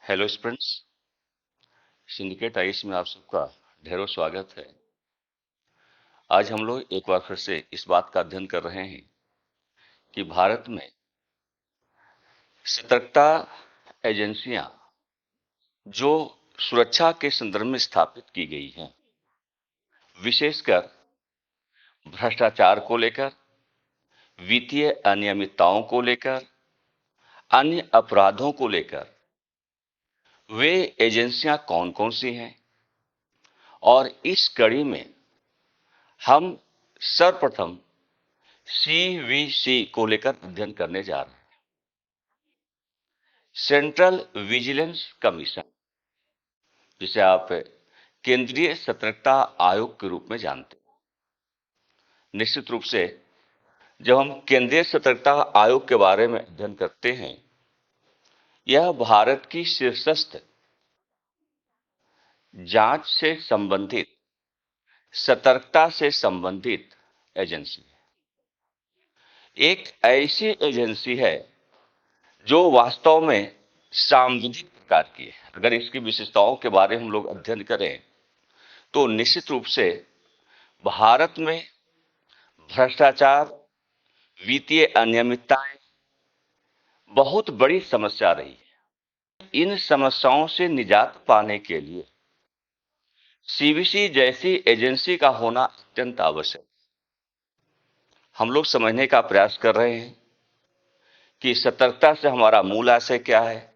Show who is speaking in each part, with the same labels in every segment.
Speaker 1: Hello students. Syndicate IAS में आप सबका ढेरों स्वागत है। आज हम लोग एक बार फिर से इस बात का अध्ययन कर रहे हैं कि भारत में सतर्कता एजेंसियां जो सुरक्षा के संदर्भ में स्थापित की गई हैं, विशेषकर भ्रष्टाचार को लेकर, वित्तीय अनियमितताओं को लेकर, अन्य अपराधों को लेकर, वे एजेंसियां कौन कौन सी हैं और इस कड़ी में हम सर्वप्रथम सीवीसी को लेकर अध्ययन करने जा रहे हैं। सेंट्रल विजिलेंस कमीशन, जिसे आप केंद्रीय सतर्कता आयोग के रूप में जानते हैं। निश्चित रूप से जब हम केंद्रीय सतर्कता आयोग के बारे में अध्ययन करते हैं, यह भारत की शीर्षस्थ जांच से संबंधित, सतर्कता से संबंधित एजेंसी है। एक ऐसी एजेंसी है जो वास्तव में सांविधिक प्रकार की है। अगर इसकी विशेषताओं के बारे में हम लोग अध्ययन करें तो निश्चित रूप से भारत में भ्रष्टाचार, वित्तीय अनियमितताएं बहुत बड़ी समस्या रही है। इन समस्याओं से निजात पाने के लिए सीवीसी जैसी एजेंसी का होना अत्यंत आवश्यक है। हम लोग समझने का प्रयास कर रहे हैं कि सतर्कता से हमारा मूल आशय क्या है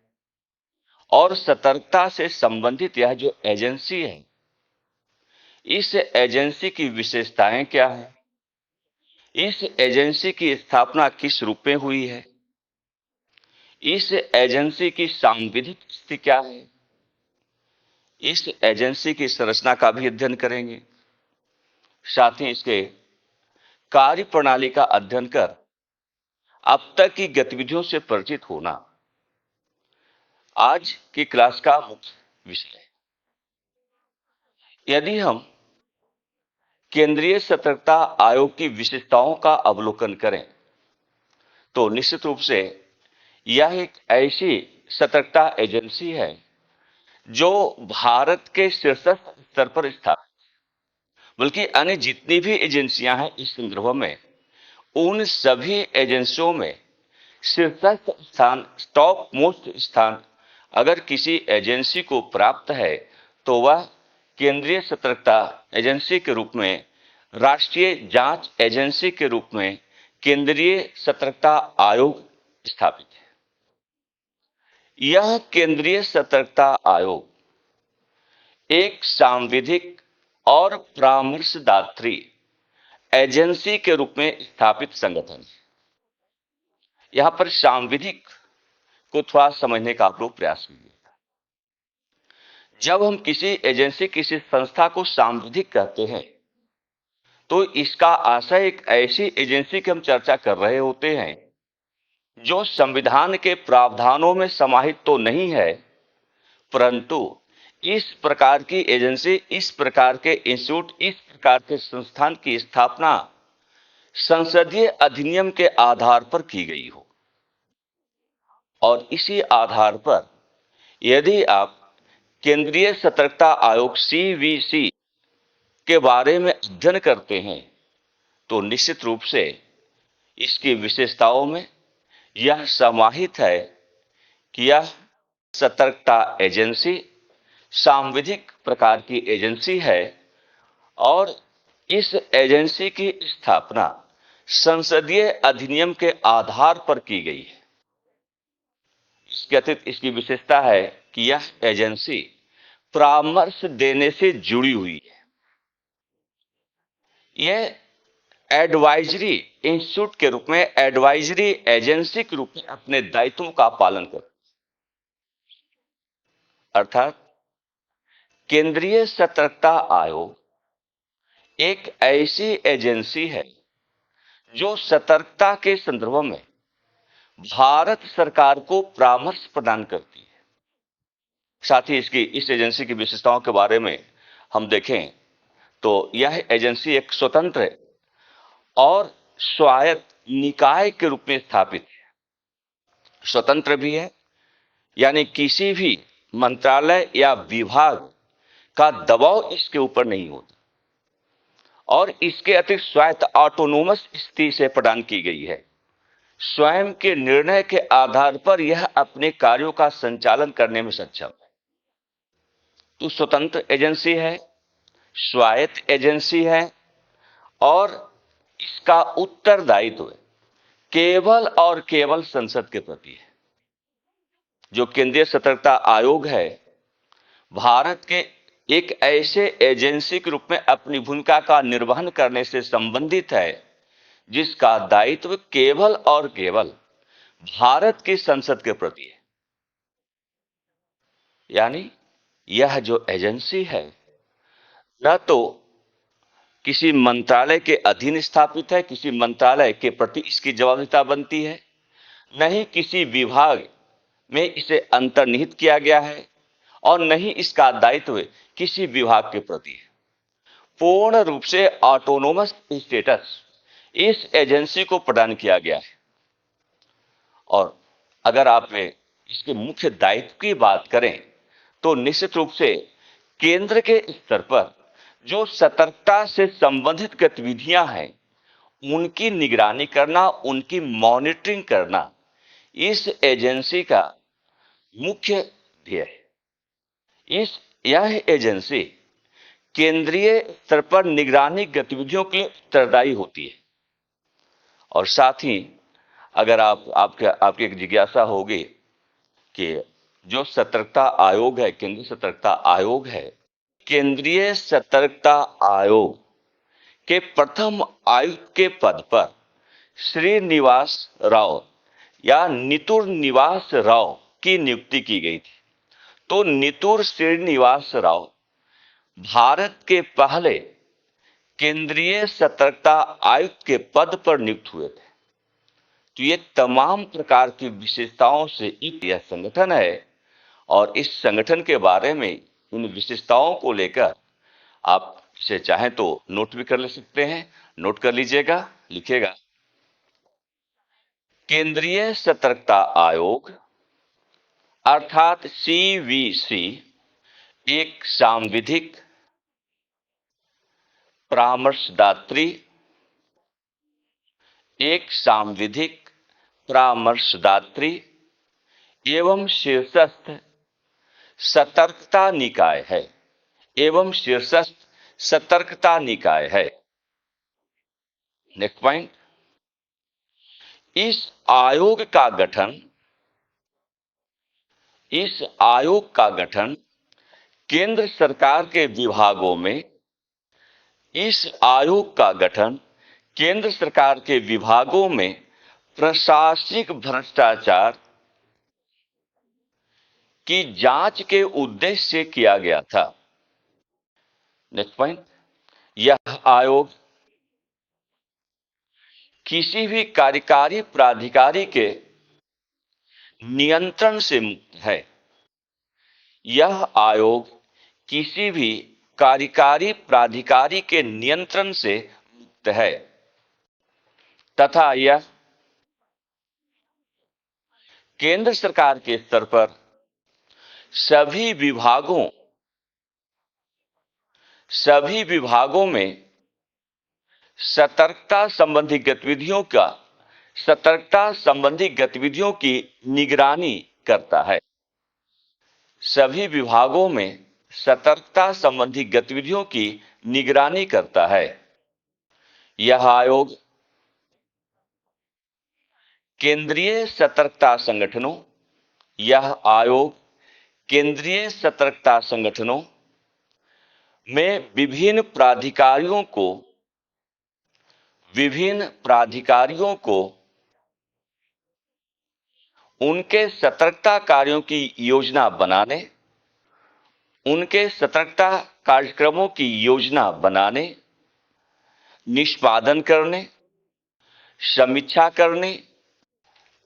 Speaker 1: और सतर्कता से संबंधित यह जो एजेंसी है, इस एजेंसी की विशेषताएं क्या है, इस एजेंसी की स्थापना किस रूप में हुई है, इस एजेंसी की सांविधिक स्थिति क्या है, इस एजेंसी की संरचना का भी अध्ययन करेंगे। साथ ही इसके कार्य प्रणाली का अध्ययन कर अब तक की गतिविधियों से परिचित होना आज की क्लास का मुख्य विषय है। यदि हम केंद्रीय सतर्कता आयोग की विशेषताओं का अवलोकन करें तो निश्चित रूप से यह एक ऐसी सतर्कता एजेंसी है जो भारत के शीर्ष स्तर पर स्थापित, बल्कि अन्य जितनी भी एजेंसियां हैं इस संदर्भ में, उन सभी एजेंसियों में शीर्षस्थ स्थान, टॉप मोस्ट स्थान अगर किसी एजेंसी को प्राप्त है तो वह केंद्रीय सतर्कता एजेंसी के रूप में, राष्ट्रीय जांच एजेंसी के रूप में केंद्रीय सतर्कता आयोग स्थापित है। यह केंद्रीय सतर्कता आयोग एक सांविधिक और परामर्शदात्री एजेंसी के रूप में स्थापित संगठन है। यहां पर सांविधिक को थोड़ा समझने का आप लोग प्रयास कीजिए। जब हम किसी एजेंसी, किसी संस्था को सांविधिक कहते हैं तो इसका आशय एक ऐसी एजेंसी की हम चर्चा कर रहे होते हैं जो संविधान के प्रावधानों में समाहित तो नहीं है, परंतु इस प्रकार की एजेंसी, इस प्रकार के इंस्टीट्यूट, इस प्रकार के संस्थान की स्थापना संसदीय अधिनियम के आधार पर की गई हो। और इसी आधार पर यदि आप केंद्रीय सतर्कता आयोग सीवीसी के बारे में अध्ययन करते हैं तो निश्चित रूप से इसकी विशेषताओं में यह समाहित है कि यह सतर्कता एजेंसी सांविधिक प्रकार की एजेंसी है और इस एजेंसी की स्थापना संसदीय अधिनियम के आधार पर की गई है। इसके अतिरिक्त इसकी विशेषता है कि यह एजेंसी परामर्श देने से जुड़ी हुई है। यह एडवाइजरी इंस्टीट्यूट के रूप में, एडवाइजरी एजेंसी के रूप में अपने दायित्वों का पालन कर, अर्थात केंद्रीय सतर्कता आयोग एक ऐसी एजेंसी है जो सतर्कता के संदर्भ में भारत सरकार को परामर्श प्रदान करती है। साथ ही इस एजेंसी की विशेषताओं के बारे में हम देखें तो यह एजेंसी एक स्वतंत्र और स्वायत्त निकाय के रूप में स्थापित है। स्वतंत्र भी है, यानी किसी भी मंत्रालय या विभाग का दबाव इसके ऊपर नहीं होता और इसके अतिरिक्त स्वायत्त ऑटोनोमस स्थिति से प्रदान की गई है। स्वयं के निर्णय के आधार पर यह अपने कार्यों का संचालन करने में सक्षम है। तो स्वतंत्र एजेंसी है, स्वायत्त एजेंसी है और इसका उत्तरदायित्व केवल और केवल संसद के प्रति है। जो केंद्रीय सतर्कता आयोग है, भारत के एक ऐसे एजेंसी के रूप में अपनी भूमिका का निर्वहन करने से संबंधित है जिसका दायित्व केवल और केवल भारत की संसद के प्रति है। यानी यह जो एजेंसी है न तो किसी मंत्रालय के अधीन स्थापित है, किसी मंत्रालय के प्रति इसकी जवाबदेहिता बनती है, न ही किसी विभाग में इसे अंतर्निहित किया गया है और न ही इसका दायित्व किसी विभाग के प्रति है। पूर्ण रूप से ऑटोनोमस स्टेटस इस एजेंसी को प्रदान किया गया है। और अगर आप इसके मुख्य दायित्व की बात करें तो निश्चित रूप से केंद्र के स्तर पर जो सतर्कता से संबंधित गतिविधियां हैं उनकी निगरानी करना, उनकी मॉनिटरिंग करना इस एजेंसी का मुख्य ध्येय है। यह एजेंसी केंद्रीय स्तर पर निगरानी गतिविधियों के लिए उत्तरदायी होती है। और साथ ही अगर आपकी एक जिज्ञासा होगी कि जो सतर्कता आयोग है, केंद्रीय सतर्कता आयोग है, केंद्रीय सतर्कता आयोग के प्रथम आयुक्त के पद पर श्रीनिवास राव या नितुर निवास राव की नियुक्ति की गई थी। तो नितुर श्रीनिवास राव भारत के पहले केंद्रीय सतर्कता आयुक्त के पद पर नियुक्त हुए थे। तो ये तमाम प्रकार की विशेषताओं से युक्त यह संगठन है और इस संगठन के बारे में इन विशेषताओं को लेकर आप इसे चाहें तो नोट भी कर ले सकते हैं। नोट कर लीजिएगा, लिखिएगा। केंद्रीय सतर्कता आयोग अर्थात सीवीसी एक सांविधिक, परामर्शदात्री, एवं शीर्षस्थ सतर्कता निकाय है। नेक्स्ट पॉइंट, इस आयोग का गठन केंद्र सरकार के विभागों में प्रशासनिक भ्रष्टाचार की जांच के उद्देश्य से किया गया था। नेक्स्ट पॉइंट, यह आयोग किसी भी कार्यकारी प्राधिकारी के नियंत्रण से मुक्त है। यह आयोग किसी भी कार्यकारी प्राधिकारी के नियंत्रण से मुक्त है तथा यह केंद्र सरकार के स्तर पर सभी विभागों में सतर्कता संबंधी गतिविधियों की निगरानी करता है। सभी विभागों में सतर्कता संबंधी गतिविधियों की निगरानी करता है। यह आयोग केंद्रीय सतर्कता संगठनों में विभिन्न प्राधिकारियों को उनके सतर्कता कार्यों की योजना बनाने, उनके सतर्कता कार्यक्रमों की योजना बनाने, निष्पादन करने, समीक्षा करने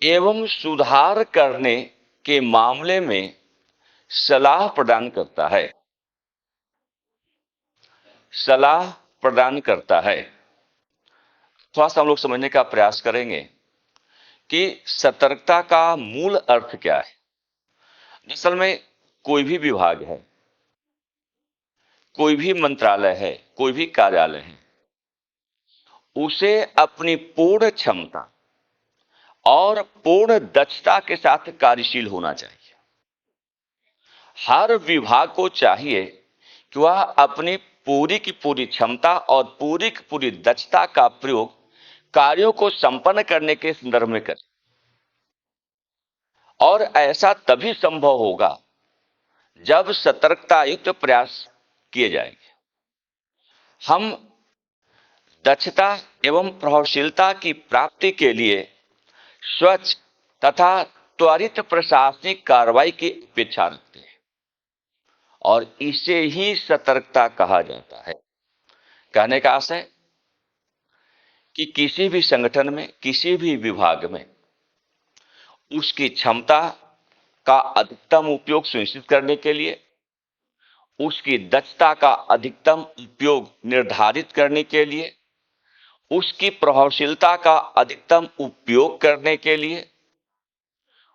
Speaker 1: एवं सुधार करने के मामले में सलाह प्रदान करता है। थोड़ा सा हम लोग समझने का प्रयास करेंगे कि सतर्कता का मूल अर्थ क्या है। असल में कोई भी विभाग है, कोई भी मंत्रालय है, कोई भी कार्यालय है, उसे अपनी पूर्ण क्षमता और पूर्ण दक्षता के साथ कार्यशील होना चाहिए। हर विभाग को चाहिए कि वह अपनी पूरी की पूरी क्षमता और पूरी की पूरी दक्षता का प्रयोग कार्यों को संपन्न करने के संदर्भ में करे, और ऐसा तभी संभव होगा जब सतर्कता युक्त प्रयास किए जाएंगे। हम दक्षता एवं प्रभावशीलता की प्राप्ति के लिए स्वच्छ तथा त्वरित प्रशासनिक कार्रवाई की अपेक्षा रखते हैं, और इसे ही सतर्कता कहा जाता है। कहने का आशय कि किसी भी संगठन में, किसी भी विभाग में उसकी क्षमता का अधिकतम उपयोग सुनिश्चित करने के लिए, उसकी दक्षता का अधिकतम उपयोग निर्धारित करने के लिए, उसकी प्रभावशीलता का अधिकतम उपयोग करने के लिए,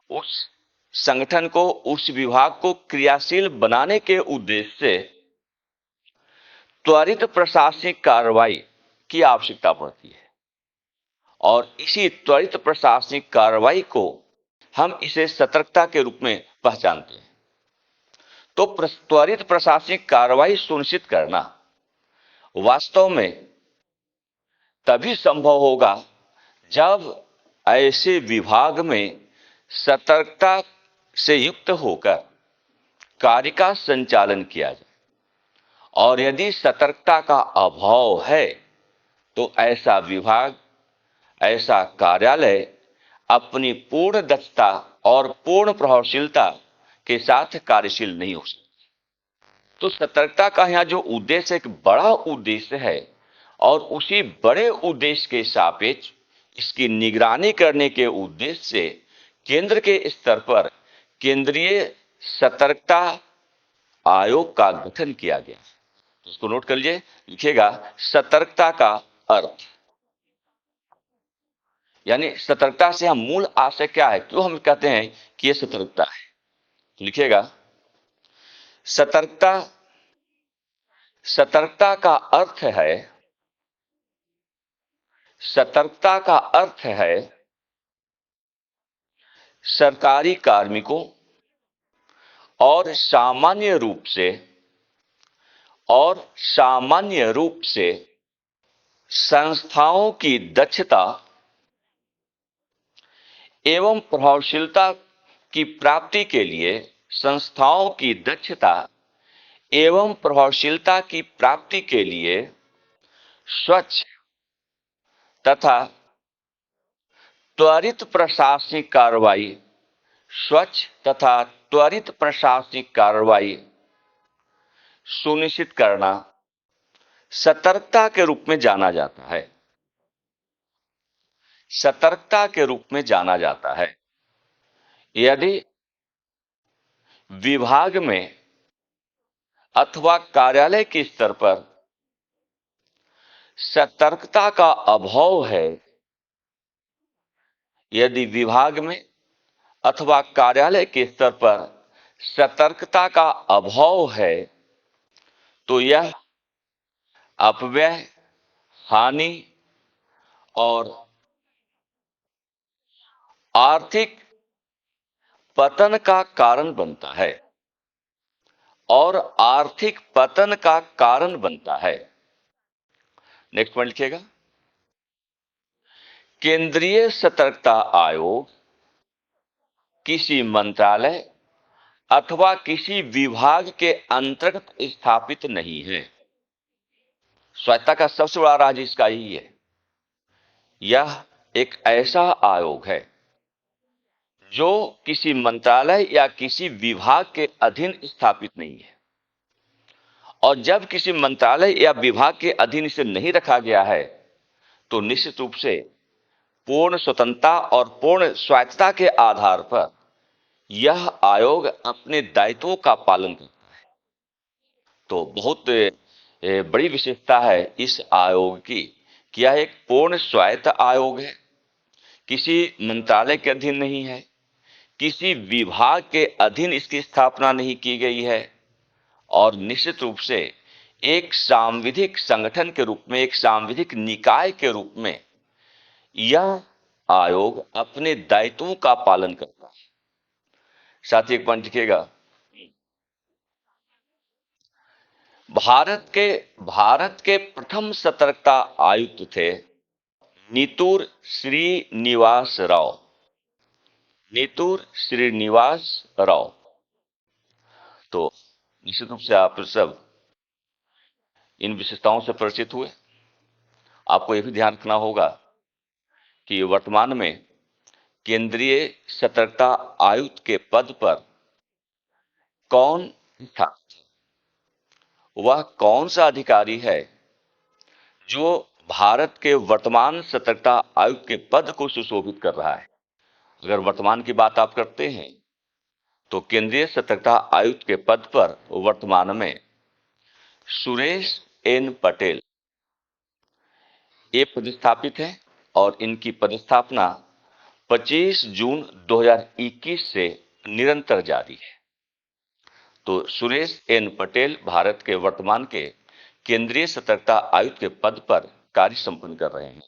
Speaker 1: उस संगठन को, उस विभाग को क्रियाशील बनाने के उद्देश्य से त्वरित प्रशासनिक कार्रवाई की आवश्यकता पड़ती है। और इसी त्वरित प्रशासनिक कार्रवाई को हम इसे सतर्कता के रूप में पहचानते हैं। तो त्वरित प्रशासनिक कार्रवाई सुनिश्चित करना वास्तव में तभी संभव होगा जब ऐसे विभाग में सतर्कता से युक्त होकर कार्य का संचालन किया जाए, और यदि सतर्कता का अभाव है तो ऐसा विभाग, ऐसा कार्यालय अपनी पूर्ण दक्षता और पूर्ण प्रभावशीलता के साथ कार्यशील नहीं हो सकता। तो सतर्कता का यहां जो उद्देश्य, एक बड़ा उद्देश्य है, और उसी बड़े उद्देश्य के सापेक्ष इसकी निगरानी करने के उद्देश्य से केंद्र के स्तर पर केंद्रीय सतर्कता आयोग का गठन किया गया। तो इसको नोट कर लीजिए, लिखिएगा सतर्कता का अर्थ, यानी सतर्कता से हम मूल आशय क्या है, क्यों हम कहते हैं कि यह सतर्कता है। लिखिएगा सतर्कता, सतर्कता का अर्थ है, सतर्कता का अर्थ है सरकारी कार्मिकों और सामान्य रूप से संस्थाओं की दक्षता एवं प्रभावशीलता की प्राप्ति के लिए, संस्थाओं की दक्षता एवं प्रभावशीलता की प्राप्ति के लिए स्वच्छ तथा त्वरित प्रशासनिक कार्रवाई, स्वच्छ तथा त्वरित प्रशासनिक कार्रवाई सुनिश्चित करना सतर्कता के रूप में जाना जाता है। सतर्कता के रूप में जाना जाता है। यदि विभाग में अथवा कार्यालय के स्तर पर सतर्कता का अभाव है, यदि विभाग में अथवा कार्यालय के स्तर पर सतर्कता का अभाव है, तो यह अपव्यय, हानि और आर्थिक पतन का कारण बनता है, और आर्थिक पतन का कारण बनता है। नेक्स्ट पॉइंट लिखिएगा, केंद्रीय सतर्कता आयोग किसी मंत्रालय अथवा किसी विभाग के अंतर्गत स्थापित नहीं है। स्वायत्तता का सबसे बड़ा राज इसका ही है। यह एक ऐसा आयोग है जो किसी मंत्रालय या किसी विभाग के अधीन स्थापित नहीं है, और जब किसी मंत्रालय या विभाग के अधीन इसे नहीं रखा गया है तो निश्चित रूप से पूर्ण स्वतंत्रता और पूर्ण स्वायत्तता के आधार पर यह आयोग अपने दायित्वों का पालन करता है। तो बहुत बड़ी विशेषता है इस आयोग की कि यह एक पूर्ण स्वायत्त आयोग है, किसी मंत्रालय के अधीन नहीं है, किसी विभाग के अधीन इसकी स्थापना नहीं की गई है और निश्चित रूप से एक सांविधिक संगठन के रूप में, एक सांविधिक निकाय के रूप में यह आयोग अपने दायित्वों का पालन करता है। साथ ही एक पॉइंट लिखिएगा, भारत के प्रथम सतर्कता आयुक्त थे नीतूर श्रीनिवास राव। नीतूर श्रीनिवास राव। तो निश्चित रूप से आप सब इन विशेषताओं से परिचित हुए। आपको यह भी ध्यान रखना होगा कि वर्तमान में केंद्रीय सतर्कता आयुक्त के पद पर कौन था, वह कौन सा अधिकारी है जो भारत के वर्तमान सतर्कता आयुक्त के पद को सुशोभित कर रहा है। अगर वर्तमान की बात आप करते हैं तो केंद्रीय सतर्कता आयुक्त के पद पर वर्तमान में सुरेश एन पटेल ये पदस्थापित हैं और इनकी पदस्थापना 25 जून 2021 से निरंतर जारी है। तो सुरेश एन पटेल भारत के वर्तमान के केंद्रीय सतर्कता आयुक्त के पद पर कार्य संपन्न कर रहे हैं।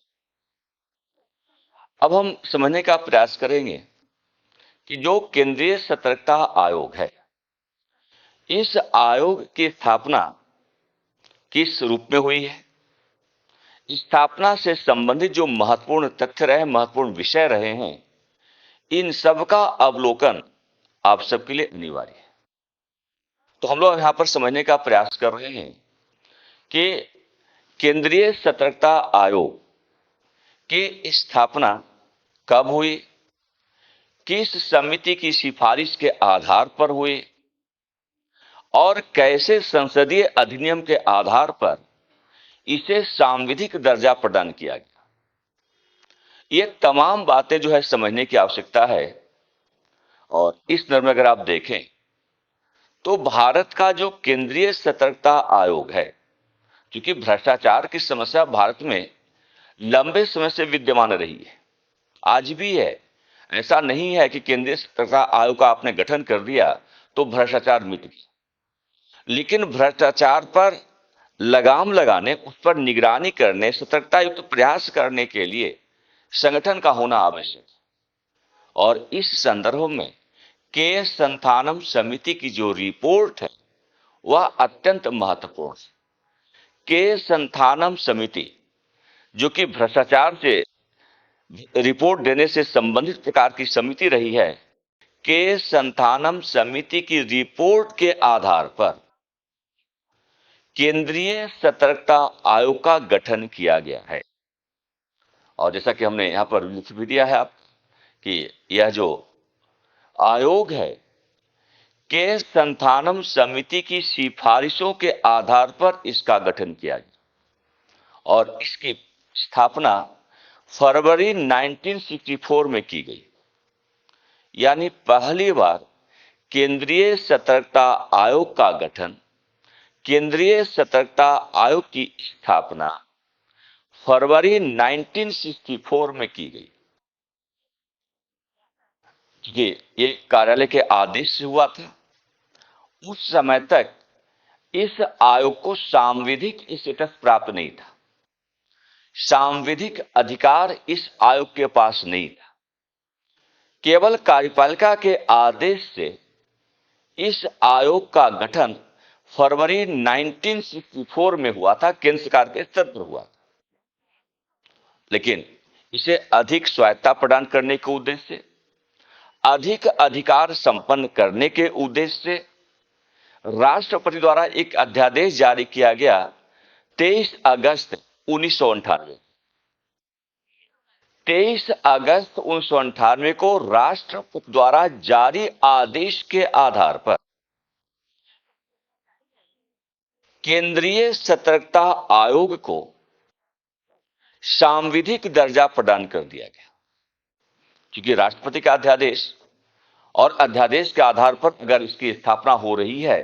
Speaker 1: अब हम समझने का प्रयास करेंगे कि जो केंद्रीय सतर्कता आयोग है, इस आयोग की स्थापना किस रूप में हुई है, स्थापना से संबंधित जो महत्वपूर्ण तथ्य रहे, महत्वपूर्ण विषय रहे हैं, इन सब का अवलोकन आप सबके लिए अनिवार्य है। तो हम लोग यहां पर समझने का प्रयास कर रहे हैं कि केंद्रीय सतर्कता आयोग की स्थापना कब हुई, किस समिति की सिफारिश के आधार पर हुई और कैसे संसदीय अधिनियम के आधार पर इसे सांविधिक दर्जा प्रदान किया गया। ये तमाम बातें जो है समझने की आवश्यकता है। और इस संदर्भ में अगर आप देखें तो भारत का जो केंद्रीय सतर्कता आयोग है, क्योंकि भ्रष्टाचार की समस्या भारत में लंबे समय से विद्यमान रही है, आज भी है। ऐसा नहीं है कि केंद्रीय सतर्कता आयोग का आपने गठन कर दिया तो भ्रष्टाचार मिट गया, लेकिन भ्रष्टाचार पर लगाम लगाने, उस पर निगरानी करने, सतर्कता युक्त प्रयास करने के लिए संगठन का होना आवश्यक है। और इस संदर्भ में के संथानम समिति की जो रिपोर्ट है वह अत्यंत महत्वपूर्ण है। के संथानम समिति जो कि भ्रष्टाचार से रिपोर्ट देने से संबंधित प्रकार की समिति रही है, के संथानम समिति की रिपोर्ट के आधार पर केंद्रीय सतर्कता आयोग का गठन किया गया है। और जैसा कि हमने यहां पर लिख भी दिया है आप कि यह जो आयोग है के संथानम समिति की सिफारिशों के आधार पर इसका गठन किया गया और इसकी स्थापना फरवरी 1964 में की गई। यानी पहली बार केंद्रीय सतर्कता आयोग का गठन, केंद्रीय सतर्कता आयोग की स्थापना फरवरी 1964 में की गई। ये कार्यालय के आदेश से हुआ था। उस समय तक इस आयोग को सांविधिक स्टेटस प्राप्त नहीं था, सांविधिक अधिकार इस आयोग के पास नहीं था। केवल कार्यपालिका के आदेश से इस आयोग का गठन फरवरी 1964 में हुआ था, केंद्र सरकार के स्तर पर हुआ था। लेकिन इसे अधिक स्वायत्तता प्रदान करने के उद्देश्य से, अधिक अधिकार संपन्न करने के उद्देश्य से राष्ट्रपति द्वारा एक अध्यादेश जारी किया गया 23 अगस्त 1998। 23 अगस्त 1998 को राष्ट्रपति द्वारा जारी आदेश के आधार पर केंद्रीय सतर्कता आयोग को सांविधिक दर्जा प्रदान कर दिया गया। क्योंकि राष्ट्रपति का अध्यादेश और अध्यादेश के आधार पर अगर इसकी स्थापना हो रही है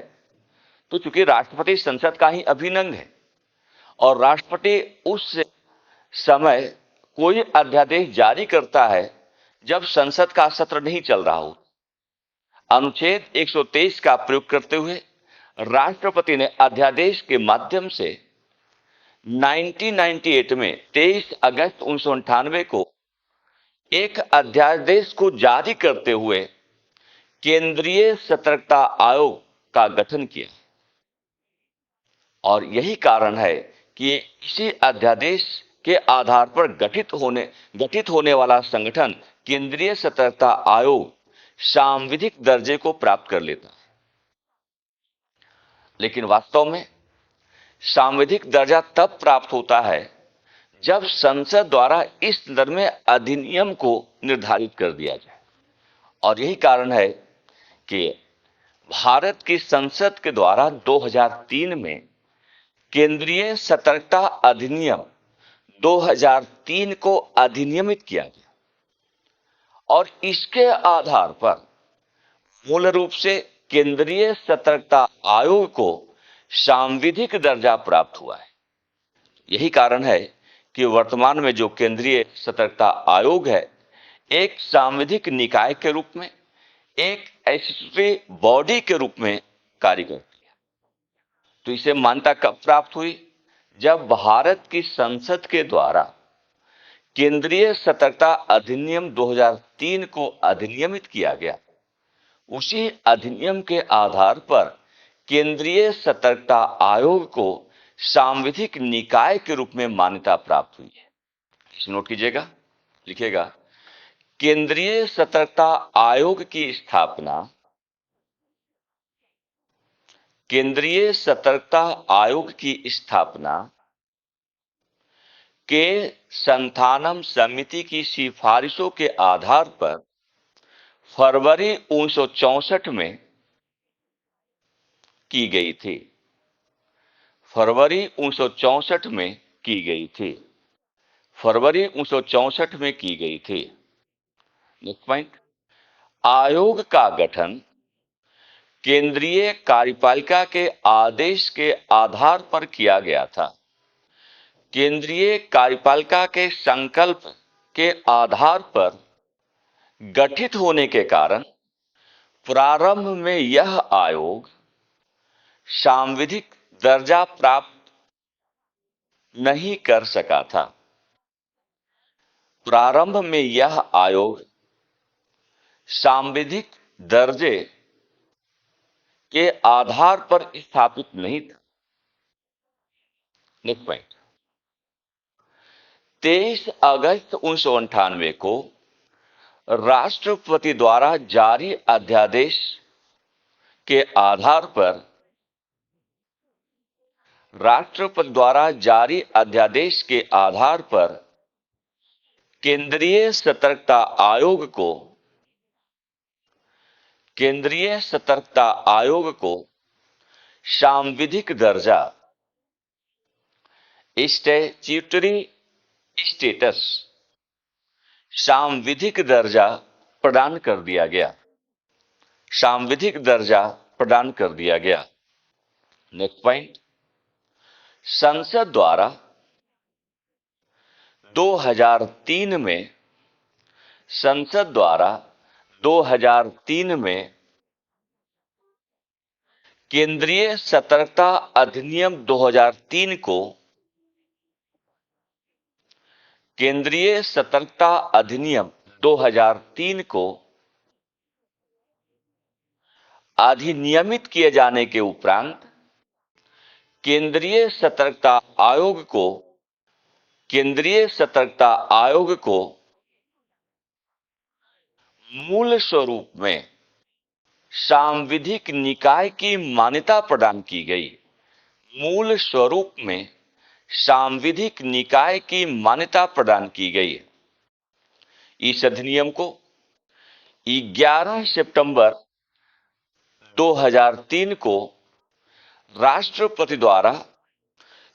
Speaker 1: तो चूंकि राष्ट्रपति संसद का ही अभिन्न है और राष्ट्रपति उस समय कोई अध्यादेश जारी करता है जब संसद का सत्र नहीं चल रहा हो, अनुच्छेद 123 का प्रयोग करते हुए राष्ट्रपति ने अध्यादेश के माध्यम से 1998 में 23 अगस्त 1998 को एक अध्यादेश को जारी करते हुए केंद्रीय सतर्कता आयोग का गठन किया और यही कारण है कि इसी अध्यादेश के आधार पर गठित होने वाला संगठन केंद्रीय सतर्कता आयोग सांविधिक दर्जे को प्राप्त कर लेता है। लेकिन वास्तव में सांविधिक दर्जा तब प्राप्त होता है जब संसद द्वारा इस संदर्भ में अधिनियम को निर्धारित कर दिया जाए और यही कारण है कि भारत की संसद के द्वारा 2003 में केंद्रीय सतर्कता अधिनियम 2003 को अधिनियमित किया गया और इसके आधार पर मूल रूप से केंद्रीय सतर्कता आयोग को सांविधिक दर्जा प्राप्त हुआ है। यही कारण है कि वर्तमान में जो केंद्रीय सतर्कता आयोग है एक सांविधिक निकाय के रूप में, एक स्टैट्यूटरी बॉडी के रूप में कार्य करती है। तो इसे मान्यता कब प्राप्त हुई? जब भारत की संसद के द्वारा केंद्रीय सतर्कता अधिनियम 2003 को अधिनियमित किया गया। उसी अधिनियम के आधार पर केंद्रीय सतर्कता आयोग को सांविधिक निकाय के रूप में मान्यता प्राप्त हुई है। इसे नोट कीजिएगा, लिखिएगा, केंद्रीय सतर्कता आयोग की स्थापना केंद्रीय सतर्कता आयोग की स्थापना के संथानम समिति की सिफारिशों के आधार पर फरवरी 1964 में की गई थी। फरवरी 1964 में की गई थी। फरवरी 1964 में की गई थी। नेक्स्ट पॉइंट, आयोग का गठन केंद्रीय कार्यपालिका के आदेश के आधार पर किया गया था। केंद्रीय कार्यपालिका के संकल्प के आधार पर गठित होने के कारण प्रारंभ में यह आयोग सांविधिक दर्जा प्राप्त नहीं कर सका था। प्रारंभ में यह आयोग सांविधिक दर्जे के आधार पर स्थापित नहीं था। नेक्स्ट पॉइंट, 23 अगस्त 1998 को राष्ट्रपति द्वारा जारी अध्यादेश के आधार पर केंद्रीय सतर्कता आयोग को सांविधिक दर्जा स्टैट्यूटरी स्टेटस सांविधिक दर्जा प्रदान कर दिया गया। सांविधिक दर्जा प्रदान कर दिया गया। नेक्स्ट पॉइंट, संसद द्वारा 2003 में केंद्रीय सतर्कता अधिनियम 2003 को अधिनियमित किए जाने के उपरांत केंद्रीय सतर्कता आयोग को मूल स्वरूप में सांविधिक निकाय की मान्यता प्रदान की गई। मूल स्वरूप में सांविधिक निकाय की मान्यता प्रदान की गई। इस अधिनियम को 11 सितंबर 2003 को राष्ट्रपति द्वारा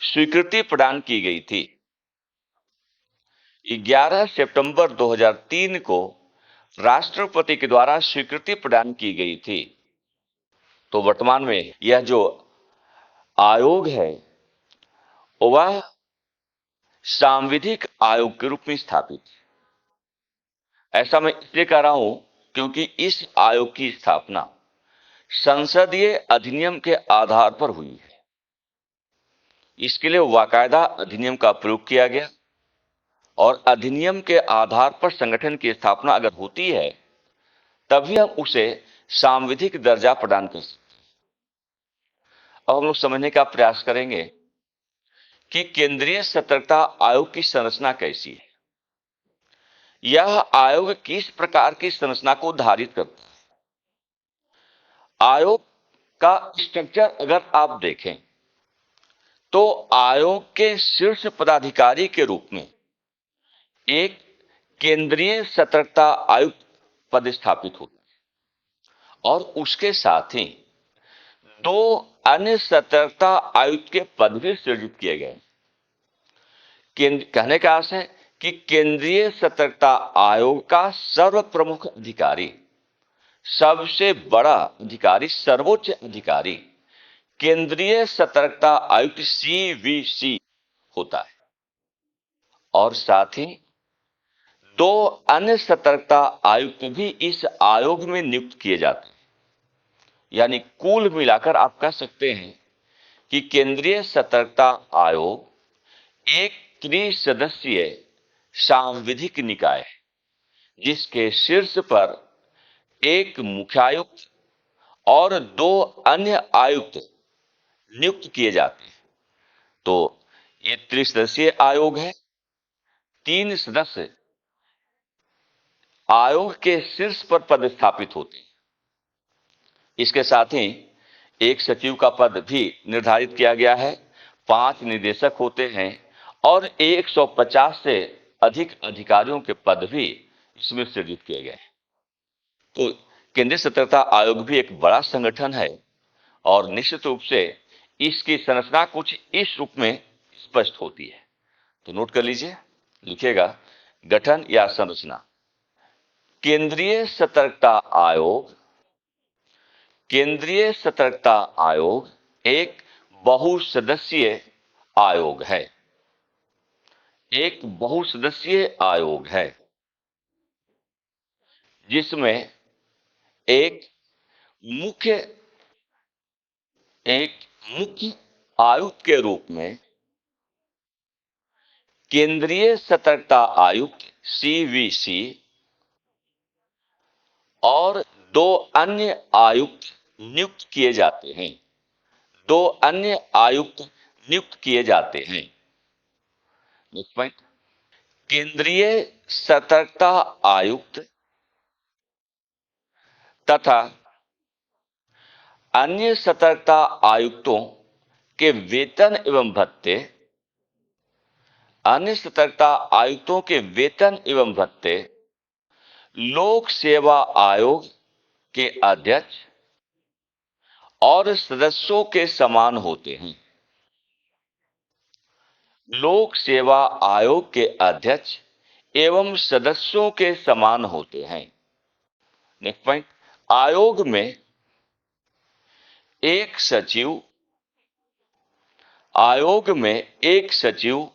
Speaker 1: स्वीकृति प्रदान की गई थी। 11 सितंबर 2003 को राष्ट्रपति के द्वारा स्वीकृति प्रदान की गई थी। तो वर्तमान में यह जो आयोग है वह सांविधिक आयोग के रूप में स्थापित है। ऐसा मैं इसलिए कह रहा हूं क्योंकि इस आयोग की स्थापना संसदीय अधिनियम के आधार पर हुई है। इसके लिए बाकायदा अधिनियम का प्रयोग किया गया और अधिनियम के आधार पर संगठन की स्थापना अगर होती है तभी हम उसे सांविधिक दर्जा प्रदान कर सकते हैं। अब हम लोग समझने का प्रयास करेंगे कि केंद्रीय सतर्कता आयोग की संरचना कैसी है। यह आयोग किस प्रकार की संरचना को धारित करता है। आयोग का स्ट्रक्चर अगर आप देखें तो आयोग के शीर्ष पदाधिकारी के रूप में एक केंद्रीय सतर्कता आयुक्त पद स्थापित होता है और उसके साथ ही दो अन्य सतर्कता आयुक्त के पद भी सृजित किए गए। कहने का अर्थ है कि केंद्रीय सतर्कता आयोग का सर्व प्रमुख अधिकारी, सबसे बड़ा अधिकारी, सर्वोच्च अधिकारी केंद्रीय सतर्कता आयुक्त सीवीसी होता है और साथ ही दो अन्य सतर्कता आयुक्त भी इस आयोग में नियुक्त किए जाते हैं। यानी कुल मिलाकर आप कह सकते हैं कि केंद्रीय सतर्कता आयोग एक त्रिसदस्यीय सांविधिक निकाय है जिसके शीर्ष पर एक मुख्यायुक्त और दो अन्य आयुक्त नियुक्त किए जाते हैं। तो ये त्रिसदस्यीय आयोग है। 3 सदस्य आयोग के शीर्ष पर पदस्थापित होते हैं। इसके साथ ही एक सचिव का पद भी निर्धारित किया गया है। 5 निदेशक होते हैं और 150 से अधिक अधिकारियों के पद भी इसमें सृजित किए गए हैं। तो केंद्रीय सतर्कता आयोग भी एक बड़ा संगठन है और निश्चित रूप से इसकी संरचना कुछ इस रूप में स्पष्ट होती है। तो नोट कर लीजिए, लिखिएगा गठन या संरचना। केंद्रीय सतर्कता आयोग, केंद्रीय सतर्कता आयोग एक बहुसदस्यीय आयोग है। एक बहुसदस्यीय आयोग है जिसमें एक मुख्य आयुक्त के रूप में केंद्रीय सतर्कता आयुक्त सीवीसी और दो अन्य आयुक्त नियुक्त किए जाते हैं। दो अन्य आयुक्त नियुक्त किए जाते हैं। नेक्स्ट पॉइंट, केंद्रीय सतर्कता आयुक्त तथा अन्य सतर्कता आयुक्तों के वेतन एवं भत्ते, अन्य सतर्कता आयुक्तों के वेतन एवं भत्ते लोक सेवा आयोग के अध्यक्ष और सदस्यों के समान होते हैं। लोक सेवा आयोग के अध्यक्ष एवं सदस्यों के समान होते हैं। नेक्स्ट पॉइंट, आयोग में एक सचिव, आयोग में एक सचिव,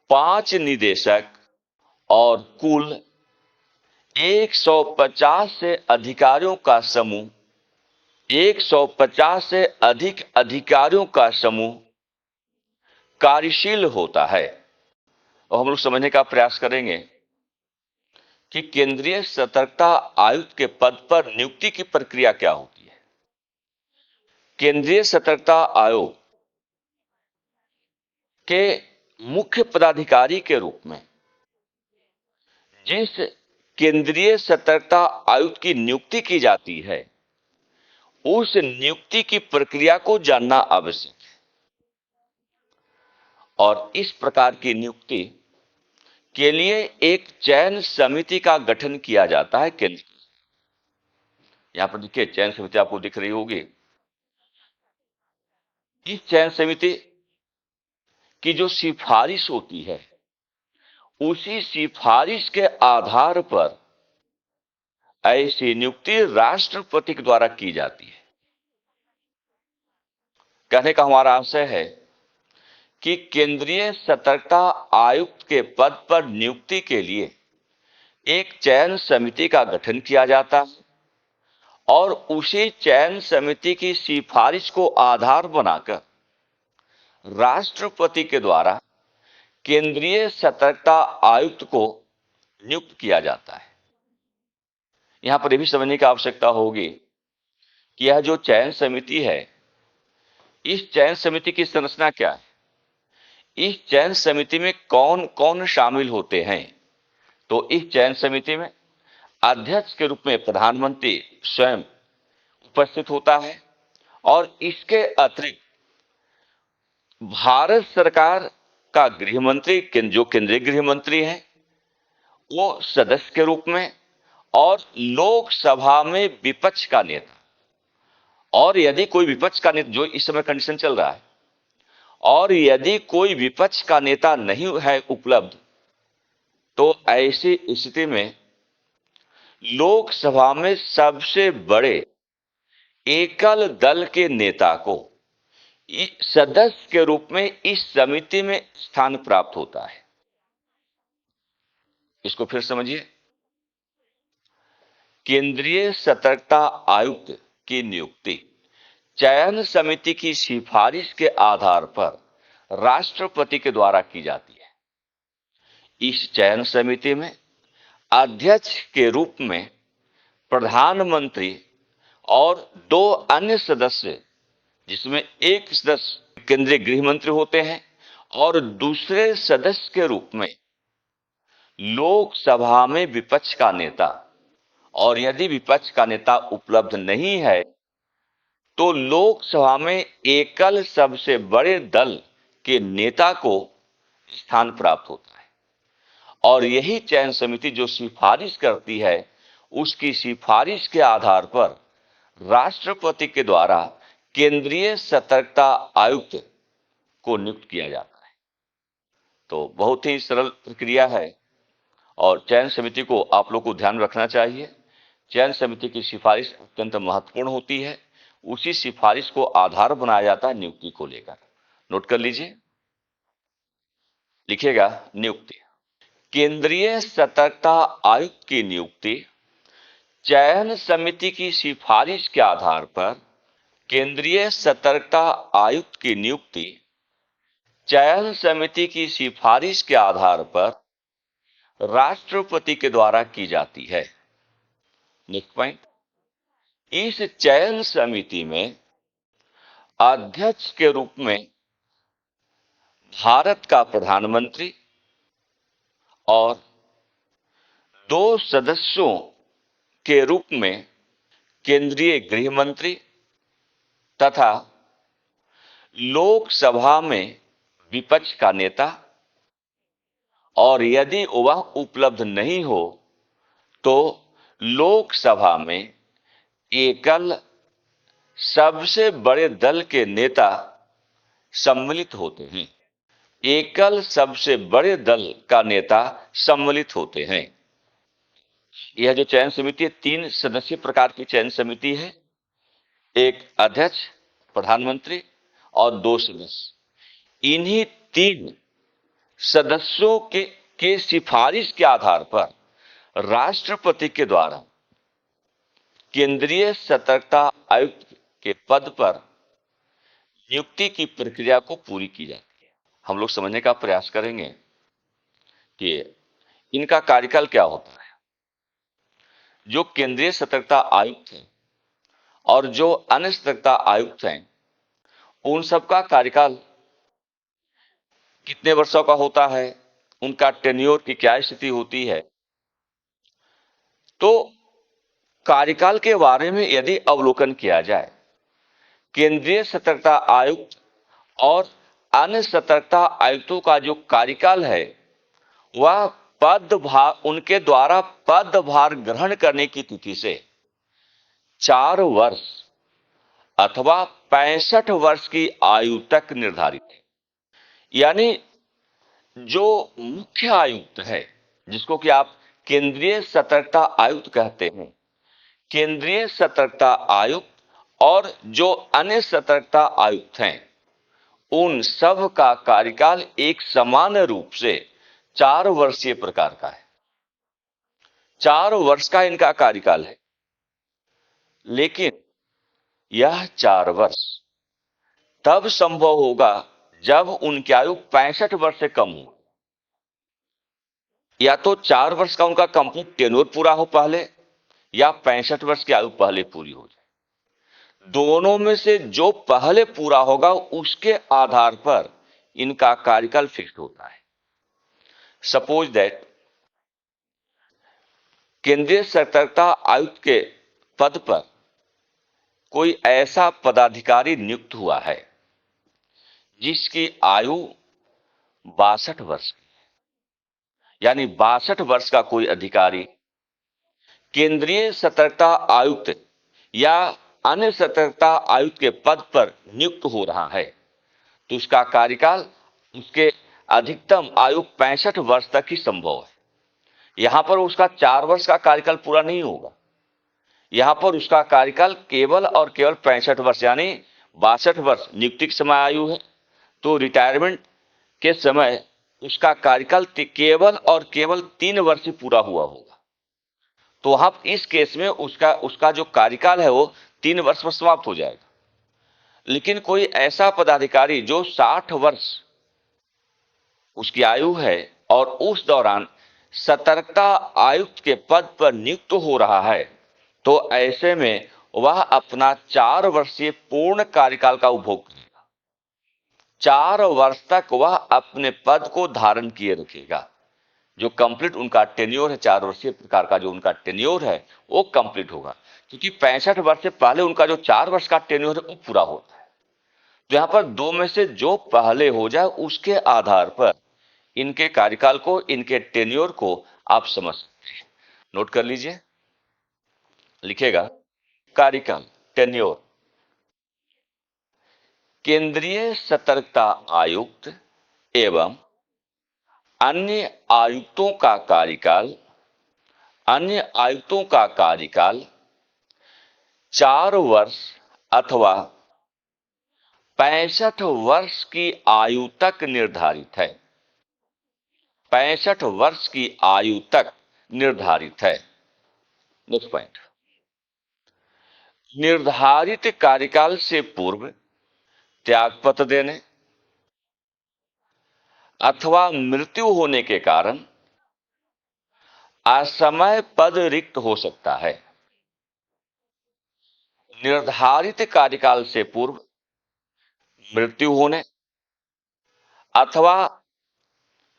Speaker 1: 5 निदेशक और कुल 150 से अधिकारियों का समूह, 150 से अधिक अधिकारियों का समूह कार्यशील होता है। और हम लोग समझने का प्रयास करेंगे कि केंद्रीय सतर्कता आयुक्त के पद पर नियुक्ति की प्रक्रिया क्या होती है। केंद्रीय सतर्कता आयोग के मुख्य पदाधिकारी के रूप में जिस केंद्रीय सतर्कता आयुक्त की नियुक्ति की जाती है उस नियुक्ति की प्रक्रिया को जानना आवश्यक है। और इस प्रकार की नियुक्ति के लिए एक चयन समिति का गठन किया जाता है। केंद्र, यहां पर देखिए चयन समिति आपको दिख रही होगी। इस चयन समिति की जो सिफारिश होती है उसी सिफारिश के आधार पर ऐसी नियुक्ति राष्ट्रपति के द्वारा की जाती है। कहने का हमारा आशय है कि केंद्रीय सतर्कता आयुक्त के पद पर नियुक्ति के लिए एक चयन समिति का गठन किया जाता है और उसी चयन समिति की सिफारिश को आधार बनाकर राष्ट्रपति के द्वारा केंद्रीय सतर्कता आयुक्त को नियुक्त किया जाता है। यहां पर यह भी समझने की आवश्यकता होगी कि यह जो चयन समिति है, इस चयन समिति की संरचना क्या है, इस चयन समिति में कौन कौन शामिल होते हैं। तो इस चयन समिति में अध्यक्ष के रूप में प्रधानमंत्री स्वयं उपस्थित होता है और इसके अतिरिक्त भारत सरकार का गृह मंत्री, जो केंद्रीय गृह मंत्री हैं, वो सदस्य के रूप में, और लोकसभा में विपक्ष का नेता, और यदि कोई विपक्ष का नेता, जो इस समय कंडीशन चल रहा है, और यदि कोई विपक्ष का नेता नहीं है उपलब्ध, तो ऐसी स्थिति में लोकसभा में सबसे बड़े एकल दल के नेता को सदस्य के रूप में इस समिति में स्थान प्राप्त होता है। इसको फिर समझिए। केंद्रीय सतर्कता आयुक्त की नियुक्ति चयन समिति की सिफारिश के आधार पर राष्ट्रपति के द्वारा की जाती है। इस चयन समिति में अध्यक्ष के रूप में प्रधानमंत्री और 2 अन्य सदस्य, जिसमें एक सदस्य केंद्रीय गृह मंत्री होते हैं और दूसरे सदस्य के रूप में लोकसभा में विपक्ष का नेता, और यदि विपक्ष का नेता उपलब्ध नहीं है तो लोकसभा में एकल सबसे बड़े दल के नेता को स्थान प्राप्त होता है। और यही चयन समिति जो सिफारिश करती है, उसकी सिफारिश के आधार पर राष्ट्रपति के द्वारा केंद्रीय सतर्कता आयुक्त को नियुक्त किया जाता है। तो बहुत ही सरल प्रक्रिया है और चयन समिति को आप लोग को ध्यान रखना चाहिए। चयन समिति की सिफारिश अत्यंत महत्वपूर्ण होती है। उसी सिफारिश को आधार बनाया जाता है नियुक्ति को लेकर। नोट कर लीजिए, लिखिएगा नियुक्ति। केंद्रीय सतर्कता आयुक्त की नियुक्ति चयन समिति की सिफारिश के आधार पर केंद्रीय सतर्कता आयुक्त की नियुक्ति चयन समिति की सिफारिश के आधार पर राष्ट्रपति के द्वारा की जाती है। नेक्स्ट पॉइंट, इस चयन समिति में अध्यक्ष के रूप में भारत का प्रधानमंत्री और 2 सदस्यों के रूप में केंद्रीय गृह मंत्री तथा लोकसभा में विपक्ष का नेता, और यदि वह उपलब्ध नहीं हो तो लोकसभा में एकल सबसे बड़े दल के नेता सम्मिलित होते हैं। एकल सबसे बड़े दल का नेता सम्मिलित होते हैं। यह जो चयन समिति है, 3 सदस्यीय प्रकार की चयन समिति है। एक अध्यक्ष, प्रधानमंत्री और 2 सदस्य। इन्हीं 3 सदस्यों के सिफारिश के आधार पर राष्ट्रपति के द्वारा केंद्रीय सतर्कता आयुक्त के पद पर नियुक्ति की प्रक्रिया को पूरी की जाती है। हम लोग समझने का प्रयास करेंगे कि इनका कार्यकाल क्या होता है। जो केंद्रीय सतर्कता आयुक्त हैं और जो अन्य सतर्कता आयुक्त हैं, उन सबका कार्यकाल कितने वर्षों का होता है, उनका टेन्योर की क्या स्थिति होती है। तो कार्यकाल के बारे में यदि अवलोकन किया जाए, केंद्रीय सतर्कता आयुक्त और अन्य सतर्कता आयुक्तों का जो कार्यकाल है, वह पदभार, उनके द्वारा पदभार ग्रहण करने की तिथि से 4 वर्ष अथवा 65 वर्ष की आयु तक निर्धारित है। यानी जो मुख्य आयुक्त है, जिसको कि आप केंद्रीय सतर्कता आयुक्त कहते हैं, केंद्रीय सतर्कता आयुक्त और जो अन्य सतर्कता आयुक्त हैं, उन सब का कार्यकाल एक समान रूप से 4 वर्षीय प्रकार का है। 4 वर्ष का इनका कार्यकाल है, लेकिन यह 4 वर्ष तब संभव होगा जब उनकी आयु 65 वर्ष से कम हो। या तो 4 वर्ष का उनका कंप्लीट टेन्योर पूरा हो पहले, या 65 वर्ष की आयु पहले पूरी हो जाए। दोनों में से जो पहले पूरा होगा उसके आधार पर इनका कार्यकाल फिक्स होता है। सपोज दैट केंद्रीय सतर्कता आयुक्त के पद पर कोई ऐसा पदाधिकारी नियुक्त हुआ है जिसकी आयु 62 वर्ष की, यानी 62 वर्ष का कोई अधिकारी केंद्रीय सतर्कता आयुक्त या अन्य सतर्कता आयुक्त के पद पर नियुक्त हो रहा है, तो उसका कार्यकाल, उसके अधिकतम आयु 65 वर्ष तक ही संभव है। यहां पर उसका 4 वर्ष का कार्यकाल पूरा नहीं होगा, यहां पर उसका कार्यकाल केवल और केवल 65 वर्ष, यानी 62 वर्ष नियुक्ति के समय आयु है, तो रिटायरमेंट के समय उसका कार्यकाल केवल और केवल 3 वर्ष ही पूरा हुआ होगा। तो वहां इस केस में उसका जो कार्यकाल है वो 3 वर्ष पर समाप्त हो जाएगा। लेकिन कोई ऐसा पदाधिकारी जो 60 वर्ष उसकी आयु है और उस दौरान सतर्कता आयुक्त के पद पर नियुक्त हो रहा है, तो ऐसे में वह अपना 4 वर्षीय पूर्ण कार्यकाल का उपभोग करेगा। 4 वर्ष तक वह अपने पद को धारण किए रखेगा। जो कंप्लीट उनका टेन्योर है, 4 वर्षीय प्रकार का जो उनका टेन्योर है वो कंप्लीट होगा, क्योंकि 65 वर्ष से पहले उनका जो 4 वर्ष का टेन्योर है वो पूरा होता है। तो यहां पर दो में से जो पहले हो जाए उसके आधार पर इनके कार्यकाल को, इनके टेन्योर को आप समझ सकते हैं। नोट कर लीजिए, लिखेगा कार्यकाल टेन्योर। केंद्रीय सतर्कता आयुक्त एवं अन्य आयुक्तों का कार्यकाल, अन्य आयुक्तों का कार्यकाल 4 वर्ष अथवा 65 वर्ष की आयु तक निर्धारित है। 65 वर्ष की आयु तक निर्धारित है। नेक्स्ट पॉइंट, निर्धारित कार्यकाल से पूर्व त्यागपत्र देने अथवा मृत्यु होने के कारण असमय पद रिक्त हो सकता है। निर्धारित कार्यकाल से पूर्व मृत्यु होने अथवा,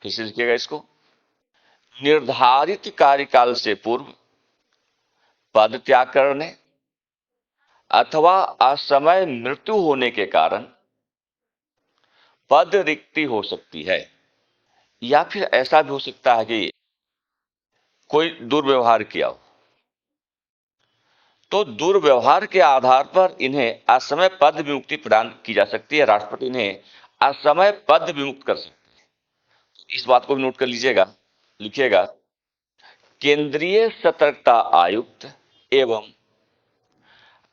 Speaker 1: फिर से लिखिएगा इसको, निर्धारित कार्यकाल से पूर्व पद त्याग करने अथवा असमय मृत्यु होने के कारण पद रिक्ति हो सकती है। या फिर ऐसा भी हो सकता है कि कोई दुर्व्यवहार किया हो, तो दुर्व्यवहार के आधार पर इन्हें असमय पद विमुक्ति प्रदान की जा सकती है। राष्ट्रपति इन्हें असमय पद विमुक्त कर सकते हैं। इस बात को भी नोट कर लीजिएगा, लिखिएगा केंद्रीय सतर्कता आयुक्त एवं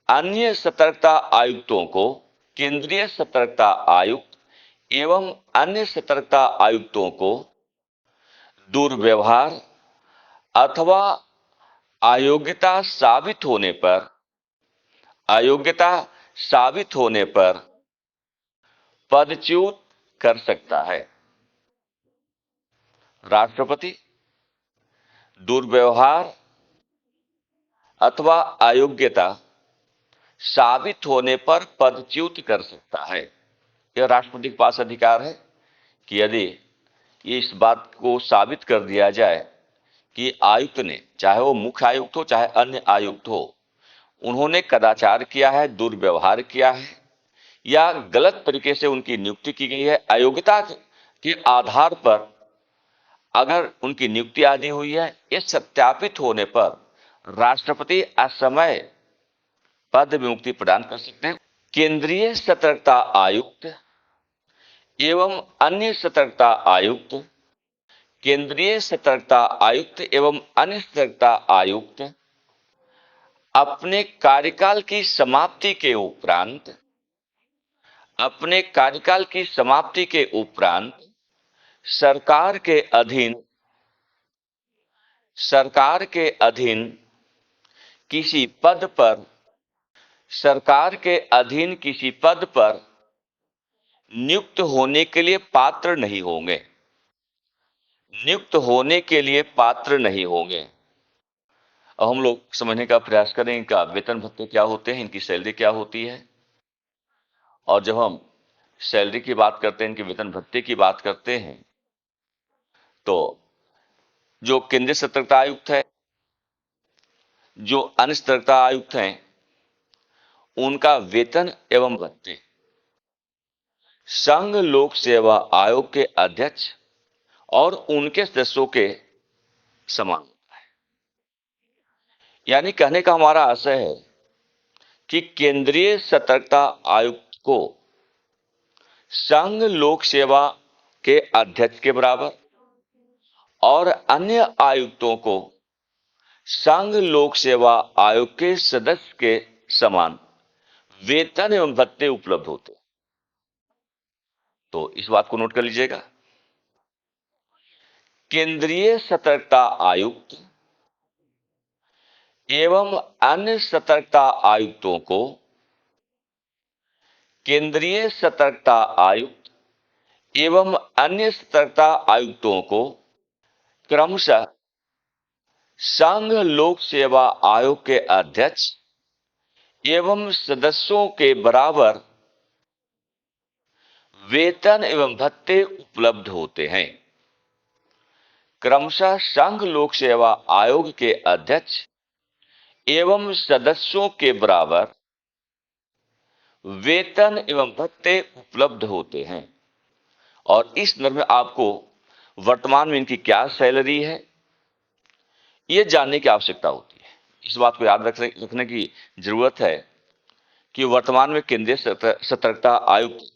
Speaker 1: अन्य सतर्कता आयुक्तों को, केंद्रीय सतर्कता आयुक्त एवं अन्य सतर्कता आयुक्तों को दुर्व्यवहार अथवा अयोग्यता साबित होने पर, अयोग्यता साबित होने पर पदच्युत कर सकता है। राष्ट्रपति दुर्व्यवहार अथवा अयोग्यता साबित होने पर पदच्युत कर सकता है। यह राष्ट्रपति के पास अधिकार है कि यदि इस बात को साबित कर दिया जाए कि आयुक्त ने, चाहे वो मुख्य आयुक्त हो चाहे अन्य आयुक्त हो, उन्होंने कदाचार किया है, दुर्व्यवहार किया है या गलत तरीके से उनकी नियुक्ति की गई है, अयोग्यता के आधार पर अगर उनकी नियुक्ति आदि हुई है, यह सत्यापित होने पर राष्ट्रपति असमय पद विमुक्ति प्रदान कर सकते हैं। केंद्रीय सतर्कता आयुक्त एवं अन्य सतर्कता आयुक्त, केंद्रीय सतर्कता आयुक्त एवं अन्य सतर्कता आयुक्त अपने कार्यकाल की समाप्ति के उपरांत, अपने कार्यकाल की समाप्ति के उपरांत सरकार के अधीन सरकार के अधीन किसी पद पर सरकार के अधीन किसी पद पर नियुक्त होने के लिए पात्र नहीं होंगे। नियुक्त होने के लिए पात्र नहीं होंगे। अब हम लोग समझने का प्रयास करें इनका वेतन भत्ते क्या होते हैं, इनकी सैलरी क्या होती है। और जब हम सैलरी की बात करते हैं, इनके वेतन भत्ते की बात करते हैं, तो जो केंद्रीय सतर्कता आयुक्त है, जो अन्य सतर्कता आयुक्त हैं, उनका वेतन एवं भत्ते संघ लोक सेवा आयोग के अध्यक्ष और उनके सदस्यों के समान होता है। यानी कहने का हमारा आशय है कि केंद्रीय सतर्कता आयुक्त को संघ लोक सेवा के अध्यक्ष के बराबर और अन्य आयुक्तों को संघ लोक सेवा आयोग के सदस्य के समान वेतन एवं भत्ते उपलब्ध होते हैं। तो इस बात को नोट कर लीजिएगा। केंद्रीय सतर्कता आयुक्त एवं अन्य सतर्कता आयुक्तों को केंद्रीय सतर्कता आयुक्त एवं अन्य सतर्कता आयुक्तों को क्रमशः संघ लोक सेवा आयोग के अध्यक्ष एवं सदस्यों के बराबर वेतन एवं भत्ते उपलब्ध होते हैं। क्रमशः संघ लोक सेवा आयोग के अध्यक्ष एवं सदस्यों के बराबर वेतन एवं भत्ते उपलब्ध होते हैं। और इस संदर्भ में आपको वर्तमान में इनकी क्या सैलरी है, यह जानने की आवश्यकता होती है। इस बात को याद रखने की जरूरत है कि वर्तमान में केंद्रीय सतर्कता आयुक्त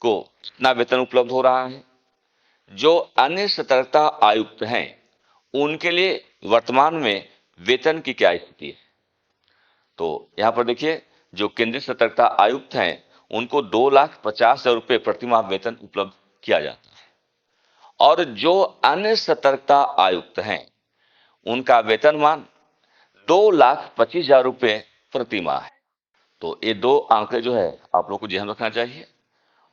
Speaker 1: को कितना वेतन उपलब्ध हो रहा है, जो अन्य सतर्कता आयुक्त हैं उनके लिए वर्तमान में वेतन की क्या स्थिति है। तो यहां पर देखिए, जो केंद्रीय सतर्कता आयुक्त हैं उनको 2,50,000 रुपये प्रतिमाह वेतन उपलब्ध किया जाता है, और जो अन्य सतर्कता आयुक्त हैं उनका वेतनमान 2,25,000 रुपये प्रतिमाह है। तो ये दो आंकड़े जो है आप लोगों को ध्यान रखना चाहिए।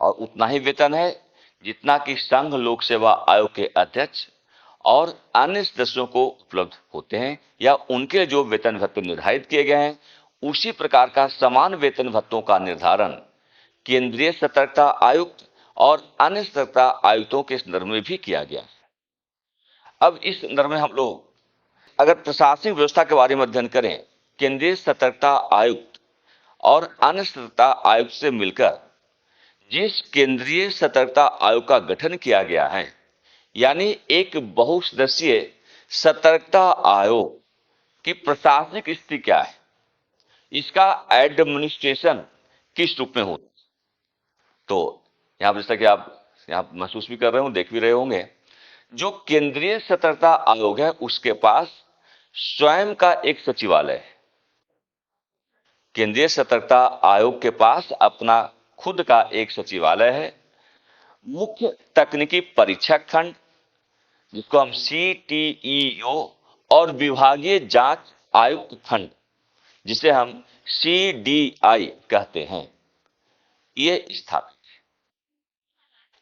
Speaker 1: और उतना ही वेतन है जितना कि संघ लोक सेवा आयोग के अध्यक्ष और अन्य सदस्यों को उपलब्ध होते हैं, या उनके जो वेतन भत्ते निर्धारित किए गए हैं उसी प्रकार का समान वेतन भत्तों का निर्धारण केंद्रीय सतर्कता आयुक्त और अन्य सतर्कता आयुक्तों के संदर्भ में भी किया गया। अब इस संदर्भ में हम लोग अगर प्रशासनिक व्यवस्था के बारे में अध्ययन करें, केंद्रीय सतर्कता आयुक्त और अन्य सतर्कता आयुक्त से मिलकर जिस केंद्रीय सतर्कता आयोग का गठन किया गया है, यानी एक बहुसदस्यीय सतर्कता आयोग की प्रशासनिक स्थिति क्या है, इसका एडमिनिस्ट्रेशन किस रूप में होता है। तो यहां पर जैसा कि आप यहां महसूस भी कर रहे हो, देख भी रहे होंगे, जो केंद्रीय सतर्कता आयोग है उसके पास स्वयं का एक सचिवालय है। केंद्रीय सतर्कता आयोग के पास अपना खुद का एक सचिवालय है। मुख्य तकनीकी परीक्षक खंड, जिसको हम CTEO, और विभागीय जांच आयुक्त खंड, जिसे हम CDI कहते हैं, ये स्थापित है।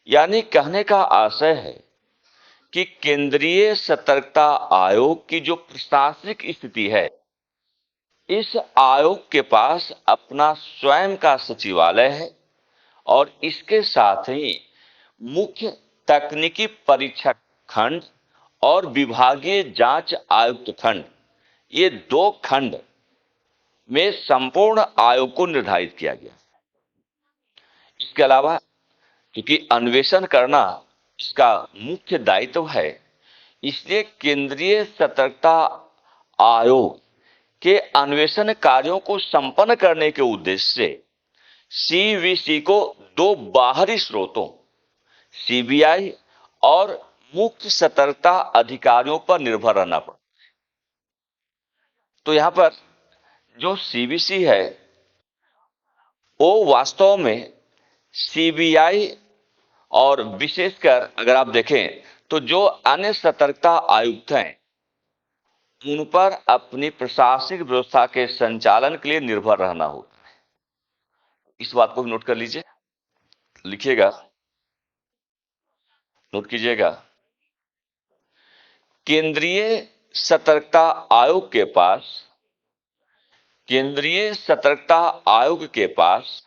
Speaker 1: यानी कहने का आशय है कि केंद्रीय सतर्कता आयोग की जो प्रशासनिक स्थिति है, इस आयोग के पास अपना स्वयं का सचिवालय है, और इसके साथ ही मुख्य तकनीकी परीक्षक खंड और विभागीय जांच आयुक्त खंड, ये दो खंड में संपूर्ण आयोग को निर्धारित किया गया। इसके अलावा क्योंकि अन्वेषण करना इसका मुख्य दायित्व है, इसलिए केंद्रीय सतर्कता आयोग के अन्वेषण कार्यों को संपन्न करने के उद्देश्य से CVC को दो बाहरी स्रोतों CBI और मुख्य सतर्कता अधिकारियों पर निर्भर रहना पड़ता है। तो यहां पर जो CVC है वो वास्तव में CBI और विशेषकर अगर आप देखें तो जो अन्य सतर्कता आयुक्त हैं उन पर अपनी प्रशासनिक व्यवस्था के संचालन के लिए निर्भर रहना होता है। इस बात को भी नोट कर लीजिए, लिखिएगा, नोट कीजिएगा। केंद्रीय सतर्कता आयोग के पास केंद्रीय सतर्कता आयोग के पास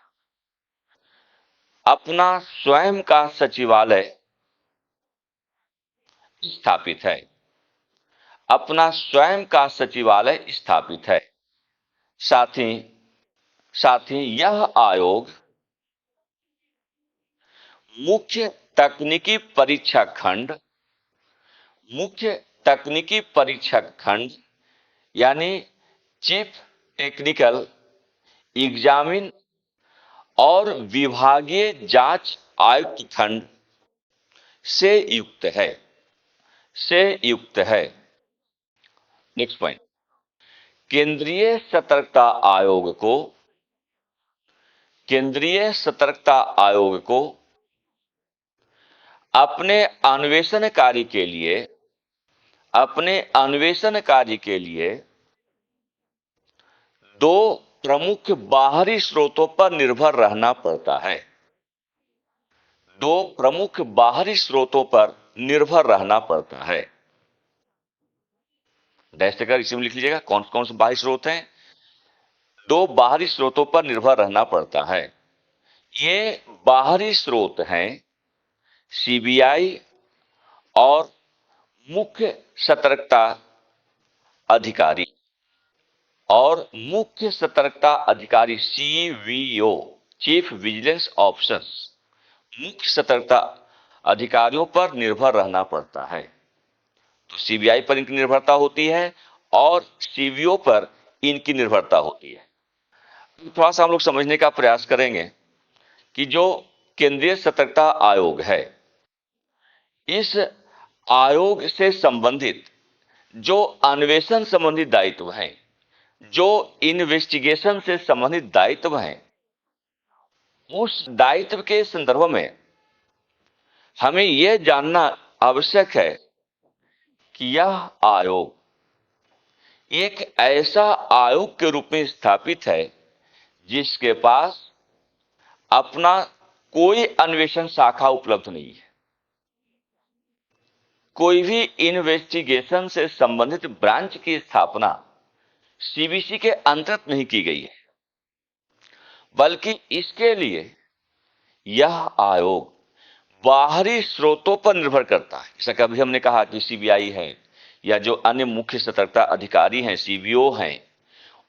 Speaker 1: अपना स्वयं का सचिवालय स्थापित है। अपना स्वयं का सचिवालय स्थापित है। साथ ही यह आयोग मुख्य तकनीकी परीक्षक खंड यानी चीफ टेक्निकल एग्जामिन और विभागीय जांच आयुक्त खंड से युक्त है। नेक्स्ट पॉइंट, केंद्रीय सतर्कता आयोग को अपने अन्वेषण कार्य के लिए दो प्रमुख बाहरी स्रोतों पर निर्भर रहना पड़ता है। दो प्रमुख बाहरी स्रोतों पर निर्भर रहना पड़ता है। डैश देकर इसी में लिख लीजिएगा कौन कौन से बाहरी स्रोत हैं। दो बाहरी स्रोतों पर निर्भर रहना पड़ता है। ये बाहरी स्रोत हैं सीबीआई और मुख्य सतर्कता अधिकारी सीवीओ, चीफ विजिलेंस ऑफिसर्स, मुख्य सतर्कता अधिकारियों पर निर्भर रहना पड़ता है। तो सीबीआई पर इनकी निर्भरता होती है और सीवीओ पर इनकी निर्भरता होती है। थोड़ा सा हम लोग समझने का प्रयास करेंगे कि जो केंद्रीय सतर्कता आयोग है, इस आयोग से संबंधित जो अन्वेषण संबंधी दायित्व हैं, जो इन्वेस्टिगेशन से संबंधित दायित्व हैं, उस दायित्व के संदर्भ में हमें यह जानना आवश्यक है कि यह आयोग एक ऐसा आयोग के रूप में स्थापित है जिसके पास अपना कोई अन्वेषण शाखा उपलब्ध नहीं है। कोई भी इन्वेस्टिगेशन से संबंधित ब्रांच की स्थापना सीबीसी के अंतर्गत नहीं की गई है, बल्कि इसके लिए यह आयोग बाहरी स्रोतों पर निर्भर करता है। जैसा कि अभी हमने कहा कि सीबीआई है या जो अन्य मुख्य सतर्कता अधिकारी हैं, सीवीओ हैं,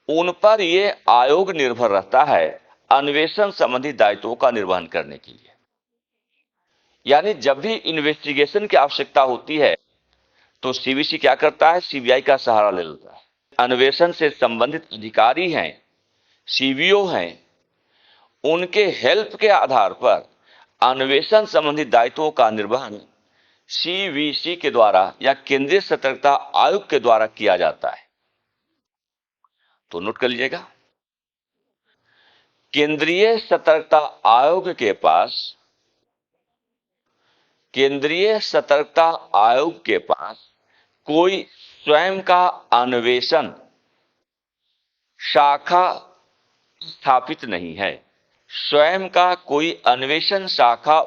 Speaker 1: उन पर यह आयोग निर्भर रहता है अन्वेषण संबंधी दायित्वों का निर्वहन करने के लिए। यानी जब भी इन्वेस्टिगेशन की आवश्यकता होती है तो सीबीसी क्या करता है, सीबीआई का सहारा ले लेता है। अन्वेषण से संबंधित अधिकारी हैं, सीवीओ हैं, उनके हेल्प के आधार पर अन्वेषण संबंधी दायित्वों का निर्वहन सीवीसी के द्वारा या केंद्रीय सतर्कता आयोग के द्वारा किया जाता है। तो नोट कर लीजिएगा, केंद्रीय सतर्कता आयोग के पास कोई स्वयं का अन्वेषण शाखा स्थापित नहीं है। स्वयं का कोई अन्वेषण शाखा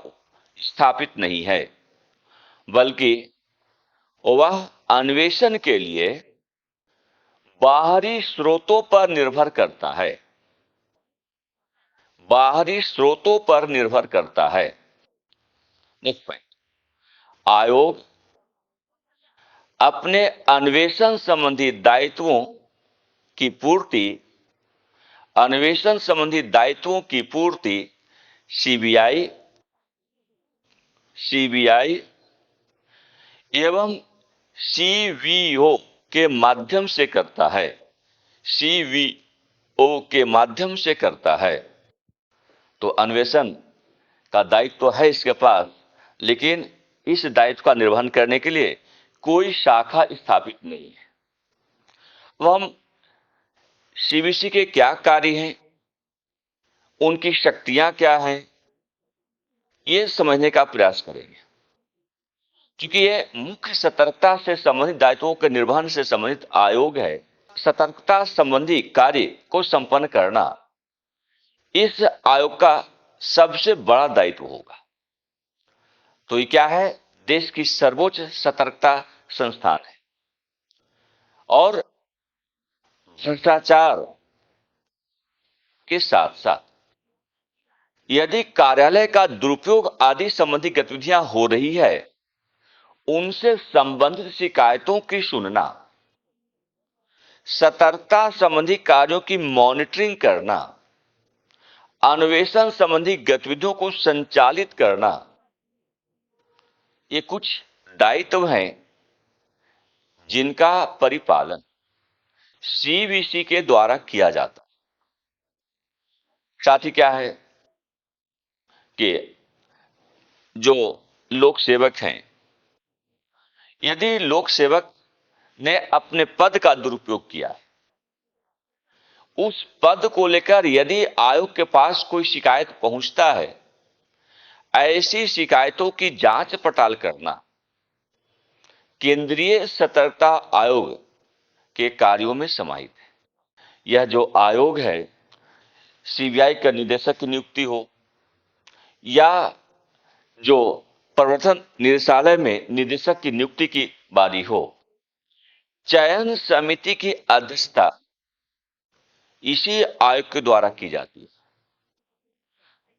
Speaker 1: स्थापित नहीं है, बल्कि वह अन्वेषण के लिए बाहरी स्रोतों पर निर्भर करता है। नेक्स्ट पॉइंट, आयोग अपने अन्वेषण संबंधी दायित्वों की पूर्ति सीबीआई एवं सीवीओ के माध्यम से करता है। तो अन्वेषण का दायित्व तो है इसके पास, लेकिन इस दायित्व का निर्वहन करने के लिए कोई शाखा स्थापित नहीं है। तो हम सीबीसी के क्या कार्य हैं, उनकी शक्तियां क्या हैं, ये समझने का प्रयास करेंगे। क्योंकि यह मुख्य सतर्कता से संबंधित दायित्वों के निर्वहन से संबंधित आयोग है, सतर्कता संबंधी कार्य को संपन्न करना इस आयोग का सबसे बड़ा दायित्व होगा। तो ये क्या है? देश की सर्वोच्च सतर्कता संस्थान है और भ्रष्टाचार के साथ साथ यदि कार्यालय का दुरुपयोग आदि संबंधी गतिविधियां हो रही है, उनसे संबंधित शिकायतों की सुनना, सतर्कता संबंधी कार्यों की मॉनिटरिंग करना, अन्वेषण संबंधी गतिविधियों को संचालित करना, ये कुछ दायित्व हैं जिनका परिपालन सीवीसी के द्वारा किया जाता है। साथ ही क्या है कि जो लोक सेवक हैं, यदि लोक सेवक ने अपने पद का दुरुपयोग किया, उस पद को लेकर यदि आयोग के पास कोई शिकायत पहुंचता है, ऐसी शिकायतों की जांच पड़ताल करना केंद्रीय सतर्कता आयोग के कार्यों में समाहित है। यह जो आयोग है, सीबीआई का निदेशक की नियुक्ति हो या जो प्रवर्तन निदेशालय में निदेशक की नियुक्ति की बारी हो, चयन समिति की अध्यक्षता इसी आयोग के द्वारा की जाती है।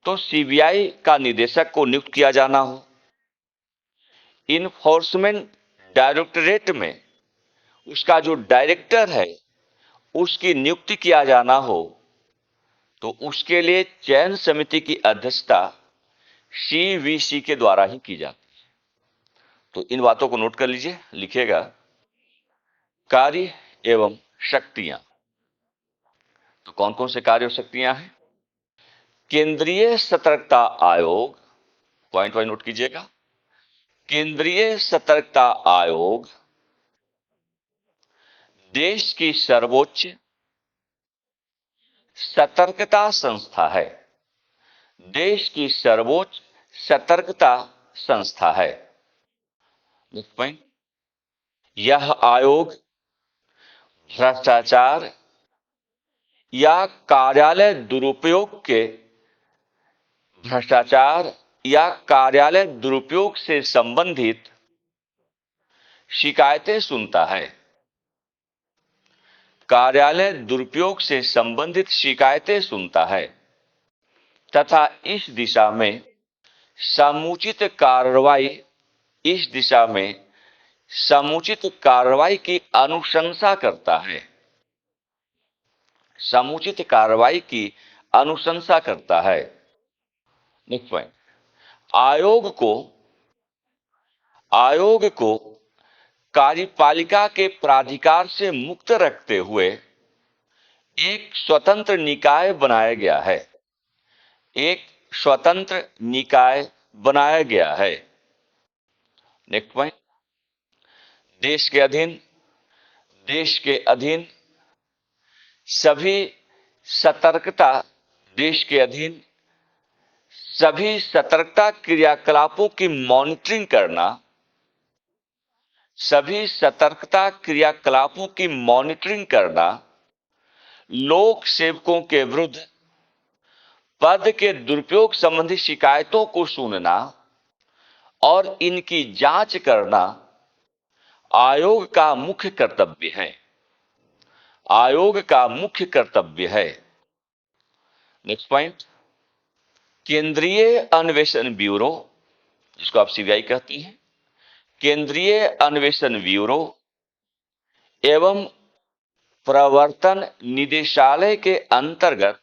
Speaker 1: तो सीबीआई का निदेशक को नियुक्त किया जाना हो, इन्फोर्समेंट डायरेक्टरेट में उसका जो डायरेक्टर है उसकी नियुक्ति किया जाना हो, तो उसके लिए चयन समिति की अध्यक्षता सीवीसी के द्वारा ही की जाती है। तो इन बातों को नोट कर लीजिए, लिखिएगा। कार्य एवं शक्तियां, तो कौन कौन से कार्य और शक्तियां हैं? केंद्रीय सतर्कता आयोग, पॉइंट वाइज नोट कीजिएगा। केंद्रीय सतर्कता आयोग देश की सर्वोच्च सतर्कता संस्था है। देश की सर्वोच्च सतर्कता संस्था है। नेक्स्ट पॉइंट, यह आयोग भ्रष्टाचार या कार्यालय दुरुपयोग के भ्रष्टाचार या कार्यालय दुरुपयोग से संबंधित शिकायतें सुनता है। कार्यालय दुरुपयोग से संबंधित शिकायतें सुनता है तथा इस दिशा में समुचित कार्रवाई की अनुशंसा करता है। समुचित कार्रवाई की अनुशंसा करता है। नेक्स्ट पॉइंट, आयोग को कार्यपालिका के प्राधिकार से मुक्त रखते हुए एक स्वतंत्र निकाय बनाया गया है। एक स्वतंत्र निकाय बनाया गया है। नेक्स्ट पॉइंट, देश के अधीन सभी सतर्कता क्रियाकलापों की मॉनिटरिंग करना, सभी सतर्कता क्रियाकलापों की मॉनिटरिंग करना, लोक सेवकों के विरुद्ध पद के दुरुपयोग संबंधी शिकायतों को सुनना और इनकी जांच करना आयोग का मुख्य कर्तव्य है। आयोग का मुख्य कर्तव्य है। नेक्स्ट पॉइंट, केंद्रीय अन्वेषण ब्यूरो, जिसको आप सीबीआई कहती हैं, केंद्रीय अन्वेषण ब्यूरो एवं प्रवर्तन निदेशालय के अंतर्गत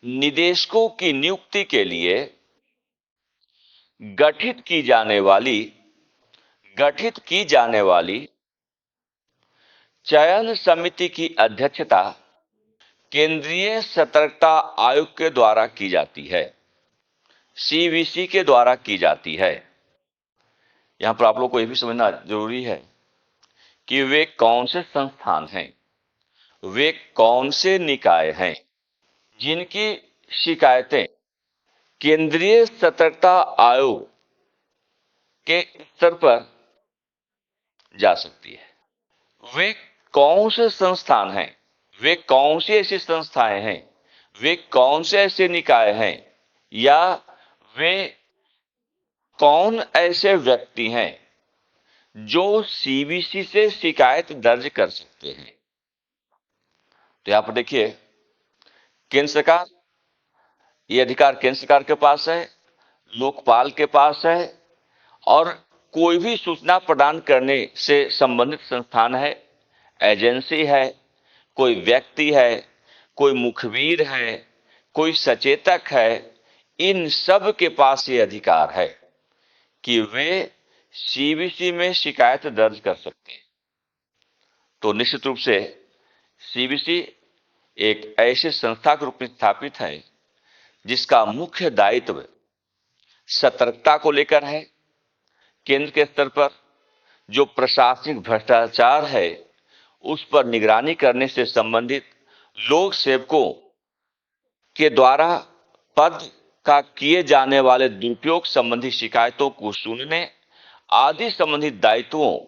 Speaker 1: निदेशकों की नियुक्ति के लिए गठित की जाने वाली चयन समिति की अध्यक्षता केंद्रीय सतर्कता आयोग के द्वारा की जाती है। सीवीसी के द्वारा की जाती है। यहां पर आप लोग को यह भी समझना जरूरी है कि वे कौन से संस्थान हैं, वे कौन से निकाय हैं जिनकी शिकायतें केंद्रीय सतर्कता आयोग के स्तर पर जा सकती है। वे कौन से संस्थान हैं, वे कौन सी ऐसी संस्थाएं हैं, वे कौन से ऐसे निकाय हैं, या वे कौन ऐसे व्यक्ति हैं जो सीबीसी से शिकायत दर्ज कर सकते हैं। तो यहां पर देखिए, केंद्र सरकार, ये अधिकार केंद्र सरकार के पास है, लोकपाल के पास है, और कोई भी सूचना प्रदान करने से संबंधित संस्थान है, एजेंसी है, कोई व्यक्ति है, कोई मुखबिर है, कोई सचेतक है, इन सब के पास ये अधिकार है कि वे सीबीसी में शिकायत दर्ज कर सकते हैं। तो निश्चित रूप से सीबीसी एक ऐसे संस्था के रूप में स्थापित है जिसका मुख्य दायित्व सतर्कता को लेकर है। केंद्र के स्तर पर जो प्रशासनिक भ्रष्टाचार है उस पर निगरानी करने से संबंधित लोक सेवकों के द्वारा पद का किए जाने वाले दुरुपयोग संबंधी शिकायतों को सुनने आदि संबंधित दायित्वों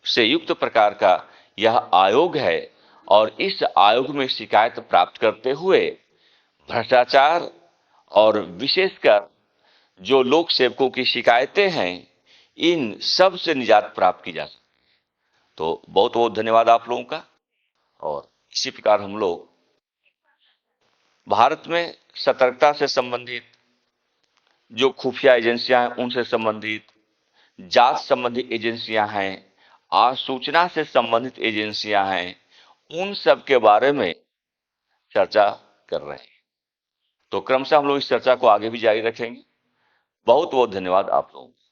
Speaker 1: से युक्त प्रकार का यह आयोग है। और इस आयोग में शिकायत प्राप्त करते हुए भ्रष्टाचार और विशेषकर जो लोक सेवकों की शिकायतें हैं, इन सब से निजात प्राप्त की जा सकती है। तो बहुत बहुत धन्यवाद आप लोगों का। और इसी प्रकार हम लोग भारत में सतर्कता से संबंधित जो खुफिया एजेंसियां हैं उनसे संबंधित, जांच संबंधित एजेंसियां हैं, आसूचना से संबंधित एजेंसियां हैं, उन सब के बारे में चर्चा कर रहे हैं। तो क्रमशः हम लोग इस चर्चा को आगे भी जारी रखेंगे। बहुत बहुत धन्यवाद आप लोगों को।